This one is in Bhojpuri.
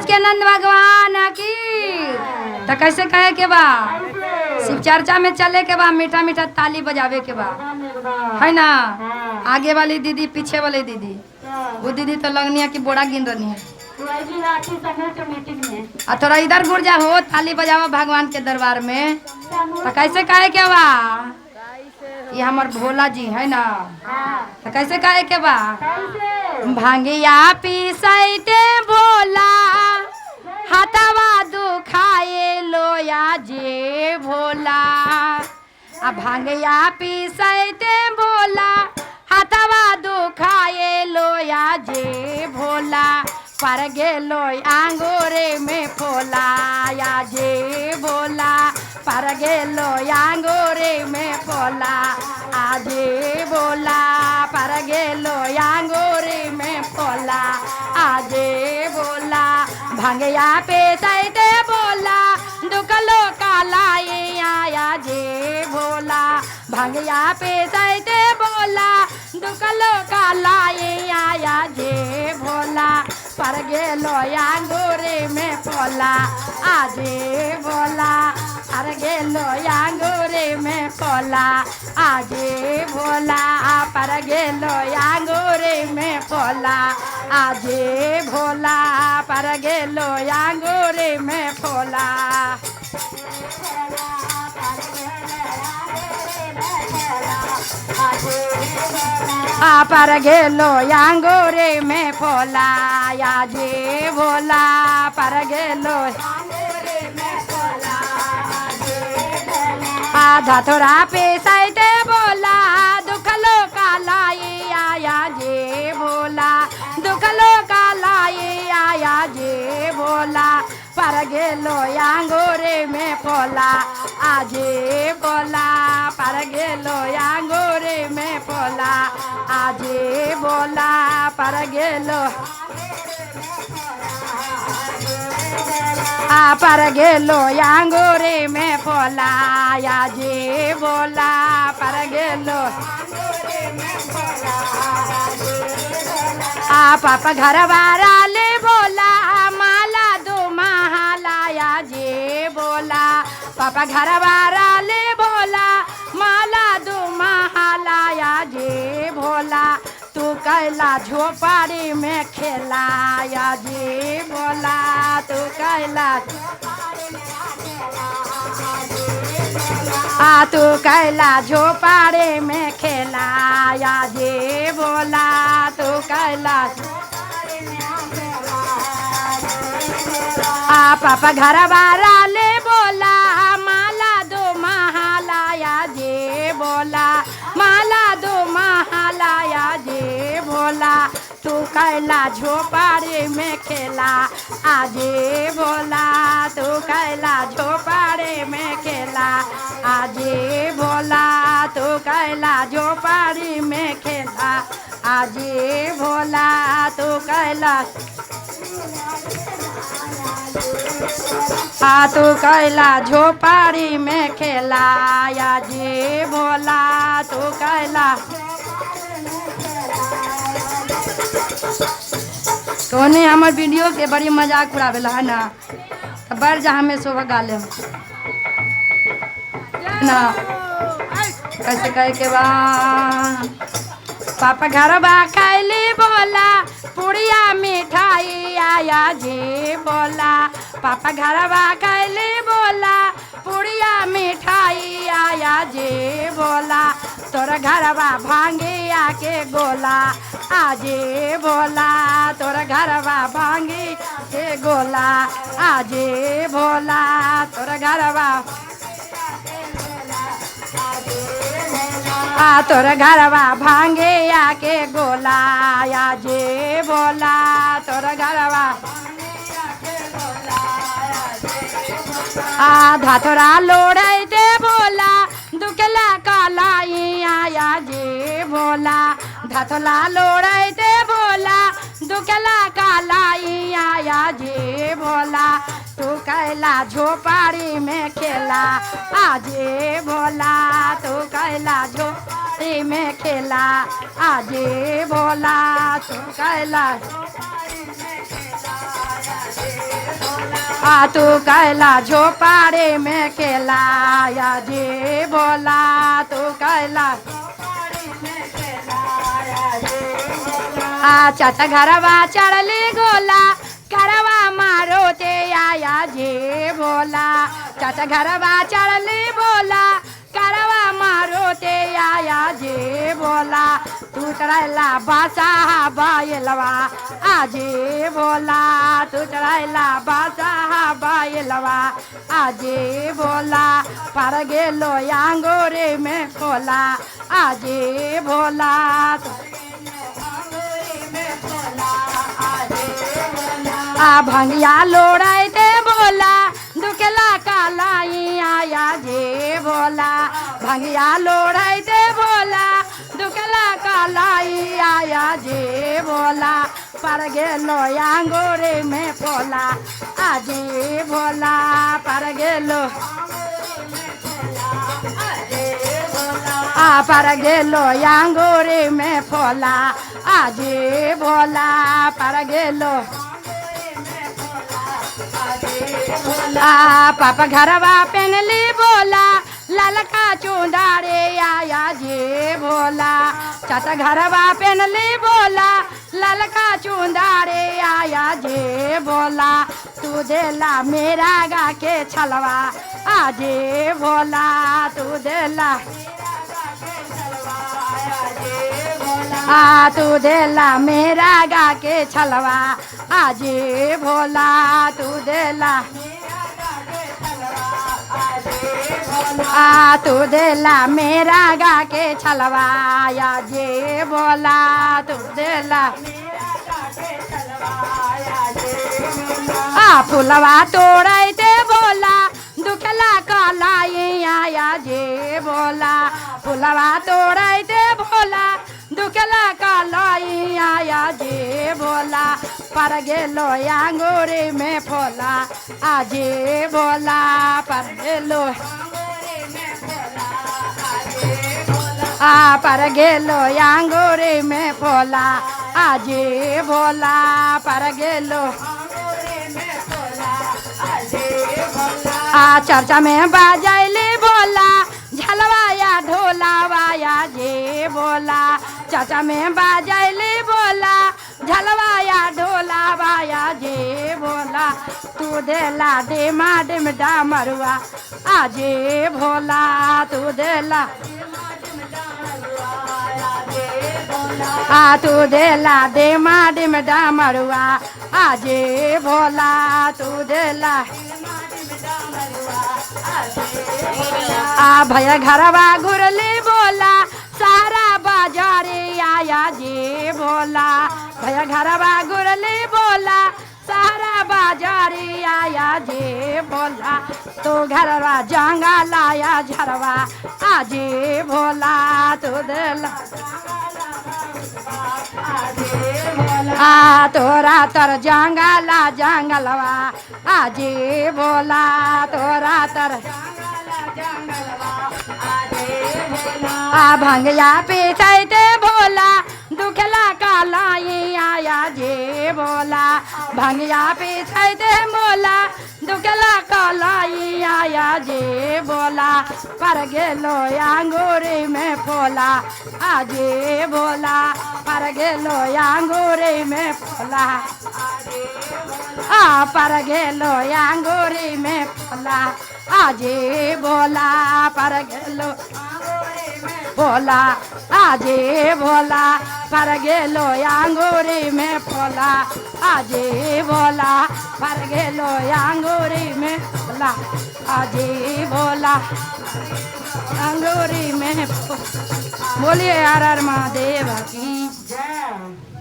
के नंद भगवान की। तो कैसे कहे के बा, शिव चर्चा में चले के बा, मीठा मीठा ताली बजावे के बा, है ना। आगे वाली दीदी पीछे वाली दीदी, वो दीदी तो लगनी है कि बोड़ा गिन रही है। थोड़ा इधर घुर जा हो, ताली बजावा भगवान के दरबार में। तो कैसे कहे के बा, ये हमार भोला जी है ना। तो कैसे कहे के बा, भांगिया पीसैते भोला हाथवा दुखाए लोया जे भोला। आ भांगिया पीसैते भोला हाथवा दुखाए लोया जे भोला। पर गेलो आंगोरे में फोला या जे भोला। पर गेलो आंगोरे में फोला आजे भोला। पर गेलो आंगोरे में फोला आजे भोला। भांगिया पे सैते बोला दुखलो कालाए आया जे भोला। भांगिया पे सैते बोला दुखलो कालाए आया जे भोला। पर गेलो आंगूरे में फोला आजे भोला। पर गेलो आंगूरे में फोला आजे भोला। पर गेलो आंगूरे में फोला आजे भोला। पर गेलो आंगूरे में फोला। पर गेलो आंगूरे में फोला या जे भोला। पर गेलो आधा थोड़ा पे सैते बोला दुखलो कालाई आया जे भोला। दुखलो कालाई आया जे भोला। पर गेलो आंगूरे में फोला आजे भोला। पर गेलो आंगूरे में फोला आजे भोला। पर गेलो पर गेलो आंगूरे में फोला आजे भोला। पर गेलो पापा घर वाला ले बोला माला दो महालाया जे बोला। पापा घर वाला ले बोला माला दो महालाया जे भोला। तू कैला झोपड़ी में खेलाया जे भोला। तू कैला तू कैला झोपड़ी में खेलाया जे भोला। तू कैला पापा घर वाला ले बोला माला दो महालाया जे बोला। माला दो महालाया जे भोला। तू कैला झोपड़ी में खेला आजे भोला। तू कैला झोपड़ी में खेला आजे भोला। तू कैला झोपड़ी में खेला आजे भोला। तू कैला तू कैला झोपड़ी में खेला आजे भोला। तू कैला कौने हमार वीडियो के बड़ी मजाक उड़ावेला है ना। तो बढ़ जा हमें शोभा गाले ना। कैसे कहे के बा, पापा घर बा कैली बोला पुड़िया मिठाई आया जे बोला। पापा घर बा कैली बोला पुड़िया मिठाई आया जे बोला। तोरा घरवा भांगे आके गोला आजे भोला। तोरा घरवा भांगे के गोला आजे भोला। तोरा घरवा तोरा घरवा भांगे आके गोला आजे भोला। तोरा घरवा आधा थोड़ा लोड़े दे बोला दुखला कालाई आया जे भोला। धथला लोड़े दे बोला दुखला कालाई आया जे भोला। तू कैला झोपड़ी में खेला आजे भोला। तू कैला झोपड़ी में खेला आजे भोला। तू कैला तू कैला झोपाड़े में केला या जी भोला तू कैला चट घरवा चढ़ली गोला करवा मारो ते आया जे भोला चट घरवा चढ़ली बोला करवा मारो ते आया जे भोला तू चढ़ैला बासा बायलवा आजे भोला तू चढ़ैला बासा बायलवा आजे भोला पर गेलो आंगोरे में खोला आजे भोला भंगिया लोड़ते बोला दुखला कालाई आया जे भोला भंगिया लोड़ते बोला दुखला कालाई आया जे भोला पर गेलो आंगोरे में पोला आजे भोला पर गेलो पर गेलो आंगोरे में फोला आजे भोला पर गेलो पापा घरवा पहनली बोला ललका चुंदारे आया जे भोला चाचा घरवा पहनली बोला ललका चुंदारे आया जे भोला तू देला मेरा गा के छलवा आजे भोला तू देला तू देला मेरा गा के छलवा आजे भोला तू देला तू देला मेरा गा के छलवा आजे भोला तू देला फुलवा तोड़ते बोला दुखला कालाई आया जे भोला फुलवा तोड़ते बोला दुखला कालाई आया जे भोला पर गेलो आंगोरे में फोला आजे भोला पर गेलो पर गेलो आंगोरे में फोला आजे भोला पर गेलो चर्चा में बाजैली बोला झलवाया ढोलावाया जे भोला चाचा में बाजैली बोला झलवाया ढोलावाया जे भोला तू देला डेमा डिम डामरुआ आजे भोला तू देला तू देला डेमा डिम डामरुआ आजे भोला तू देला भैया घरवा घुरली बोला सारा बाजारे आया जे भोला भैया घरवा घुरली बोला सारा बाजारे आया जे भोला तो घरवा जांगा लाया झरवा आजे भोला तू देला तोरा तर जंगला जंगलवा आजे भोला तोरा तर भंगिया पीछे भोला दुखला कालाई आया जे भोला भंगिया पीछे बोला दुखला कालाई आया जे भोला पर गेलो आंगूरी में फोला आजे भोला पर गेलो आंगूरी में फोला पर गेलो आंगूरी में फोला आजे भोला पर गेलो भोला आजे भोला पर गेलो आंगूरी में फोला आजे भोला पर गेलो आंगूरी में फोला आजे भोला अंगूरी में बोलिए हर हर महादेव की जय।